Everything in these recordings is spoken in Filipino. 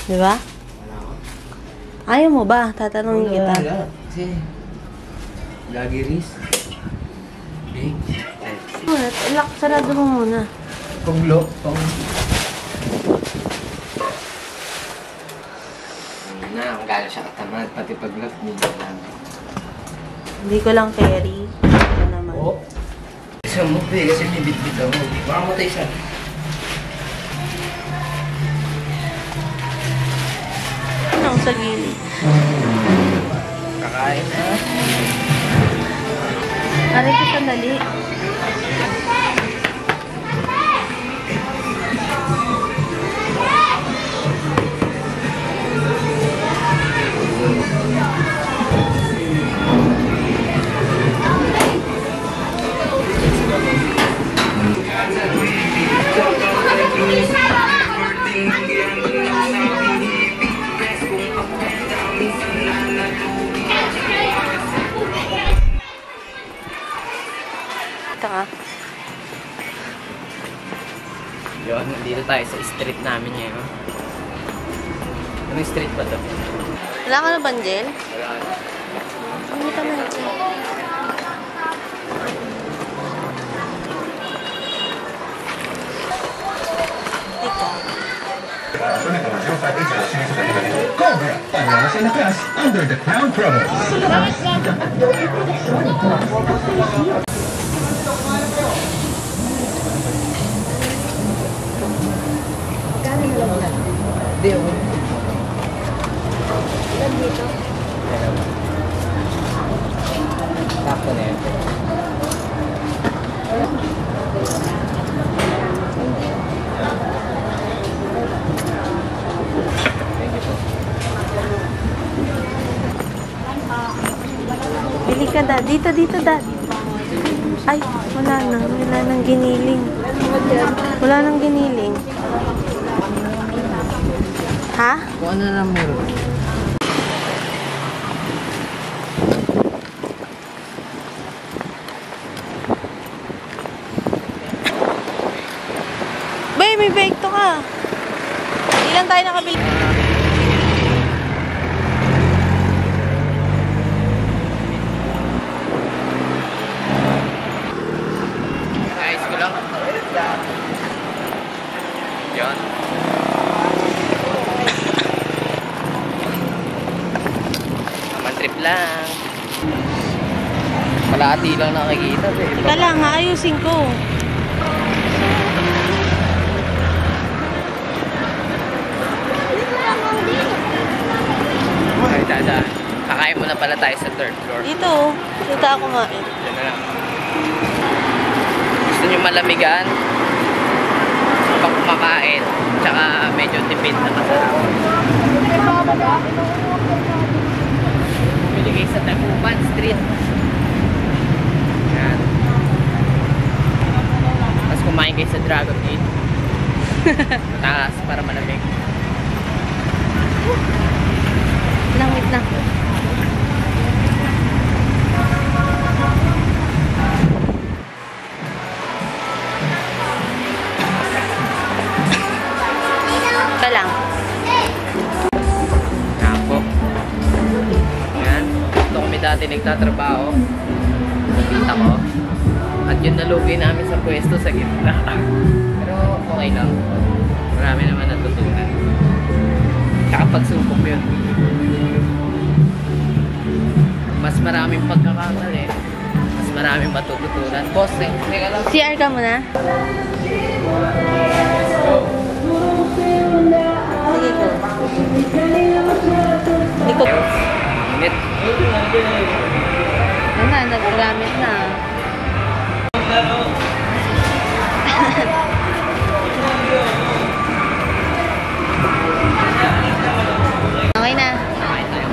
Di ba? Ayaw mo ba? Tatanungin kita. Wala. Kasi, lagi ris. Okay. Lock, sarado mo muna. Pag-lock, na, ang gano'n siya katamad. Pati pag-lock, hindi lang. Hindi ko lang carry. Ito naman. Oo. Isa mo, kasi may bit-bit ako. Baka matay siya. Ano sa gilid? Kakain na. Aray ko sandali. Yun, dito tayo sa street namin ngayon. Anong street ba to? Wala ka na banjel? Wala na. Hindi ka na dyan. Cobra, payalas en la class under the Crown Promo. Hindi ako. Ilan dito? Sakto na yun. Thank you po. Bili ka, Dad. Dito, Dad. Ay, wala na. Wala nang giniling. Wala nang giniling. Ha? Kung ano lang meron. Bay, may bake to ka. Ilan tayo nakabili? Ayos ko lang. Yun. Naman trip lang. Kalahati lang nakikita. Teka lang, ayusin ko. Ay, dada. Kakain muna pala tayo sa third floor. Dito, dito ako kumain. Yan na lang. Gusto nyo malamigan? Pag kumakain. Tsaka medyo tipid na masarap. Bumili kayo sa Taguban Street. Yan. Tapos kumain kayo sa Dragon Gate. Taas para malamig. Langit na. Ito lang. Yan po. Yan. Ito kami dati nagtatrabaho. Nakita ko. At yun nalugi namin sa pwesto sa gitna. Pero okay lang. Marami naman natutunan. Tsaka pagsubok yun. Mas maraming pagkakamali. Mas maraming matututunan. Boss, teka lang. CR ka muna. Sige ko. Hindi ko. Init. Yan na, nagpagamit na. Okay na. Nakain tayo.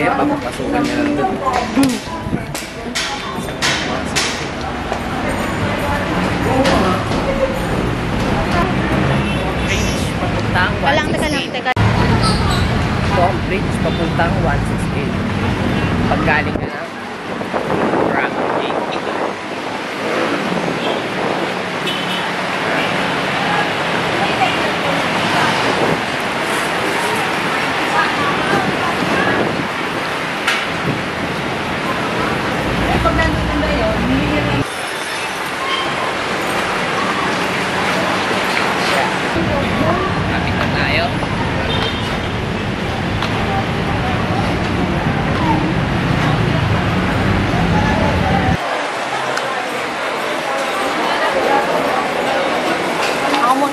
Kaya papapasukan niya lang doon. Bridge papuntang 168. Tom Bridge papuntang 168. Paggaling ka na Ram Gate. Lapit na tayo.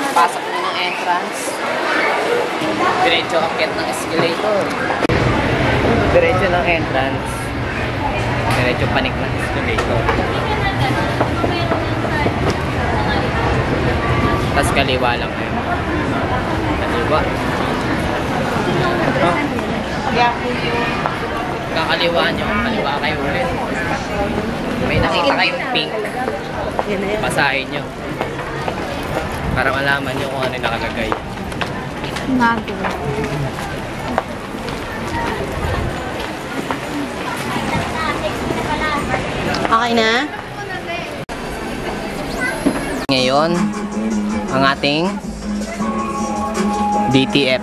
Pasok na ng entrance. Diretso akyat ng escalator. Diretso ng entrance. Diretso panik ng escalator. Tapos kaliwa lang kayo. Kaliwa. Oh. Kakaliwa nyo. Kaliwa kayo ulit. May nakita kayong pink. Basahin nyo. Para malaman nyo kung ano yung nakalagay. Nago. Okay na? Ngayon, ang ating DTF.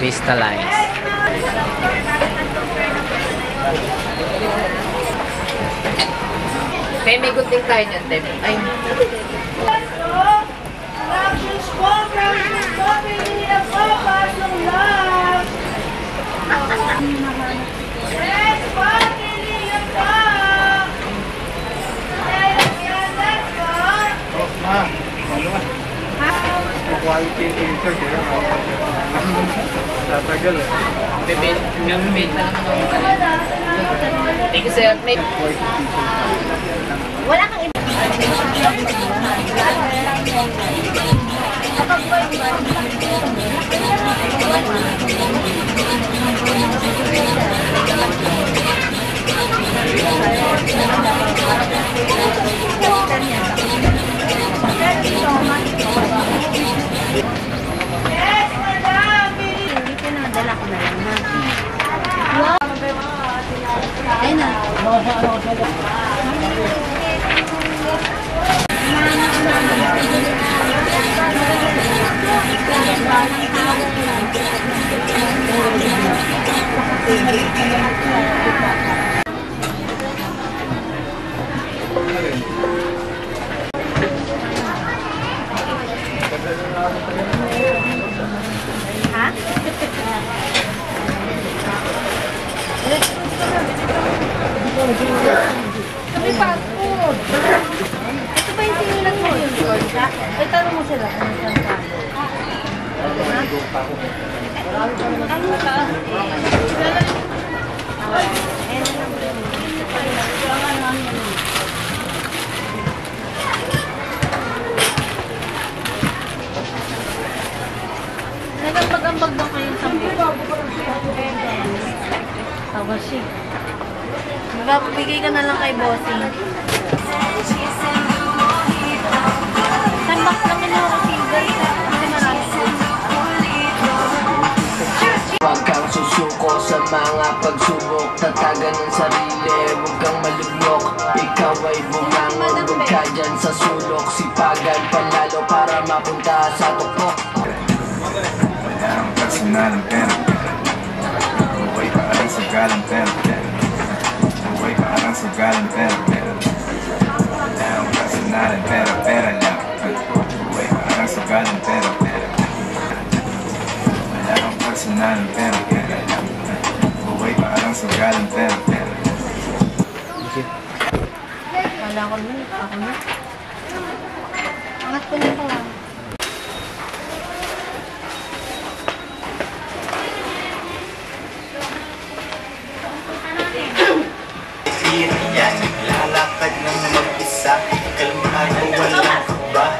Crystalline. Te, may gunting tayo dyan, Te. Ay. Quality insert ya. Tatagal eh. Gamit na lang ako. Thank you, sir. Wala kang iba. Dala ko na lang ha. Ayun na. Ha? Sabi passport. Ito ba yung sinulat mo yung Georgia? Ay, tanong mo sila kung saan ka. Ano ka? Nagambag-ambag daw kayong sambi. Tawasig. Magbibigay ka na lang kay bossing. Sandbox lang nila ako silver. Kasi marami. Huwag kang susuko sa mga pagsubok. Tatagan ng sarili, huwag kang malugmok. Ikaw ay bumangon, huwag ka dyan sa sulok. Sipagan palalo para mapunta sa tukok. Personal ang pera. Buhay parang sugal ang pera. Buhay parang sugal ang pera. Personal ang pera, pera lang. Buhay parang sugal ang pera. Wala kang personal ang pera. Buhay parang sugal ang pera. Wala ko na. Ako na. Angat ko na ito lang. Yan, lalakad ng mag-isa. Kalmahan mo walang kaba.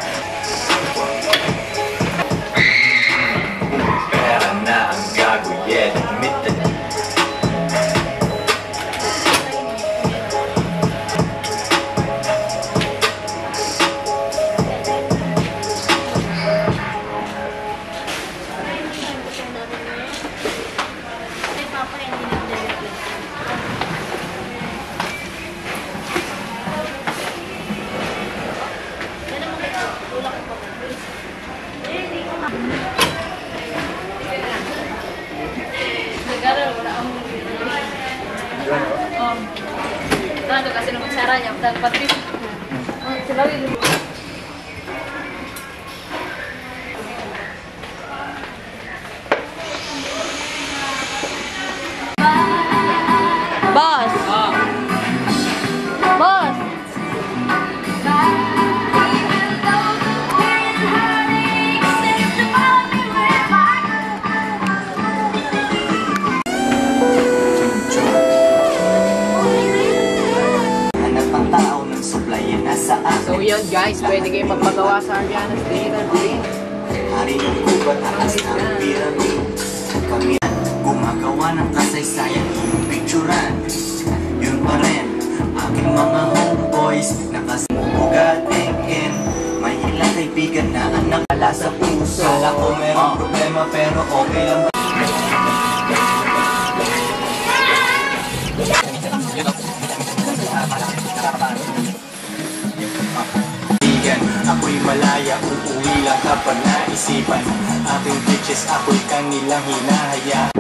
Caranya, dan Patrick. Selalu itu. Boss! Boss! Hanap ang tao ng supplyan na sa So akin. yun guys, pwede kayo magpagawa sa Ariana's Theater Green. Hari ng kubat, taas ng pyramid. Kami ang gumagawa ng kasaysayan, yung picturan. Yun pa rin, aking mga homeboys, nakasimugatingin. May ilang kaibigan na anak wala sa puso. Kala ko merong problema pero okay lang. Ako'y malaya, uuwi lang kapag naisipan. Aking bitches, ako'y kanilang hinahayaan.